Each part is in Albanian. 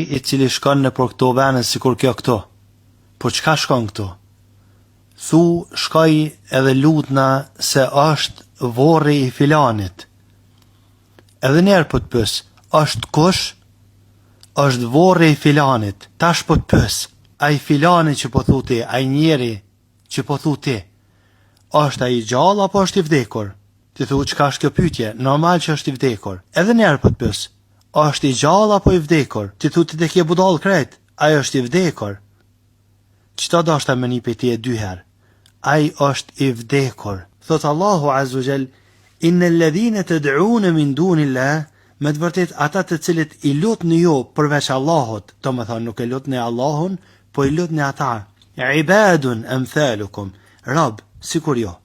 I cili shkon në për këto vene si kur kjo këto. Po qka shkon këto? Thu shkoj edhe lutna se është vorri i filanit. Edhe njerë po të pës, është kush? është vorri i filanit. Tash po të pës, a i filani që po thu ti, a i njeri që po thu ti, është a i gjallë apo është i vdekur? Ti thu qka është kjo pytje, normal që është i vdekur. Edhe njerë po të pës, është i gjallë apo i vdekur? Ti thu ti të kje budal krejt, a i është i vdekur? Qëta do është ta me një peti e dyher? A i është i vdekur. Thot Allahu Azza wa Jall, inne ledhine të dëune min dunillah, me të vërtet ata të cilit i lut në jo përveç Allahut, do më thonë nuk e lut në Allahun, po i lut në ata. Ibadun amthalukum, rab, si kur jo.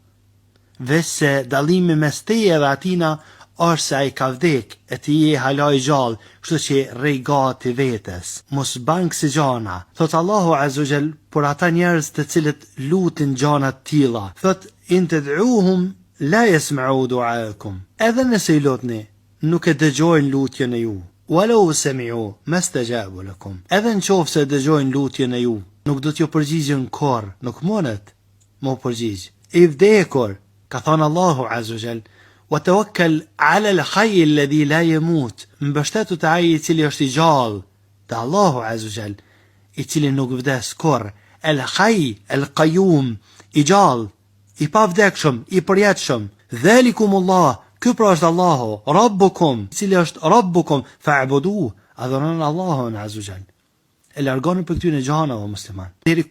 Vese dalimi mes teje dhe atina është se a i ka vdek, e ti je hala i gjallë, kështu që rej gati vetes. Mos bank si gjana. Thot Allahu Azza wa Jall, por ata njerëz të cilët lutin gjanat tilla. Thot, in të dëuhum, la jesma'u duakum. Edhe nëse i lutni, nuk e dëgjojnë lutjen e ju. Walau sami'u mastajabu lakum. Edhe në qoftë se dëgjojnë lutjen e ju, nuk do t'ju përgjigjen kurrë, nuk mundet më përgjigj. I vdekur, ka thënë Allahu Azza wa Jall, wa tawakkal 'ala al-hayy alladhi la yamut. Mbështetu te ai i cili është i gjallë, te Allahu Azza wa Jall, i cili nuk vdes kurrë. El-hayy, el-qayyum, i gjallë, i pavdekshëm, i përjetshëm. Dhalikumullah, ky pra është Allahu, Rabbukum, i cili është Rabbukum, fa'buduhu, adhuroni Allahun Azza wa Jall. E largoni për këtyre gjanave musliman. Deri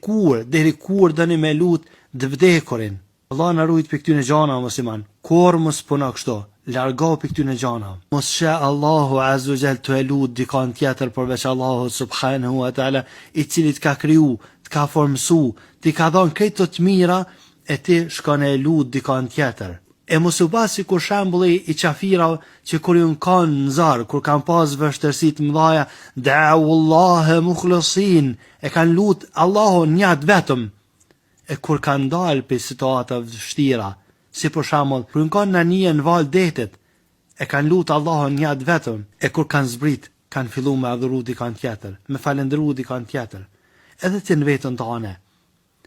kur dëni me lut dë vdekurin. Allah na rujt për këtyre gjanave musliman. Kur mos puna kështu, largo për këtyre gjanave. Mos sha Allahu Azza wa Jall të e lut dikon tjetër përveç Allahut subhanahu wa taala, i cili të ka kriju, të ka formsu, të ka dhënë këto të mira, e ti shkon e lut dikon tjetër. E mos u basi kur shembulli i qafirave që kur ju në kanë në zarë, kur kanë pas vështërsit mëdhaja, da'ullahe mukhlisin, e kanë lut Allahun njët vetëm, e kur kanë dalë për situata vështira, si për shembull, kur në kanë në një në valë detit, e kanë lut Allahun njët vetëm, e kur kanë zbrit, kanë fillu me adhuru dikon tjetër, me falendëru dikon tjetër, edhe ti në vetën tane.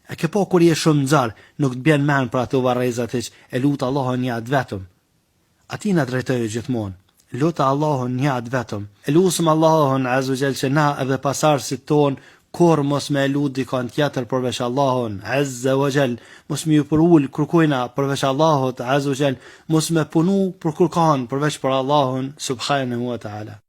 E ke po kur je shumë nxarë, nuk të bjen men për ato varrezat që e lutë Allahun një atë vetëm. Ati na drejtojë gjithmonë. Lutë Allahun një atë vetëm. E lusëm Allahun Azza wa Jall që na edhe pasarësit tonë kur mos me lutë dikon tjetër përveç Allahun Azza wa Jall, mos me ju përul kërkojna përveç Allahut Azza wa Jall, mos me punu për kërkan përveç për Allahun subhanahu wa ta'ala.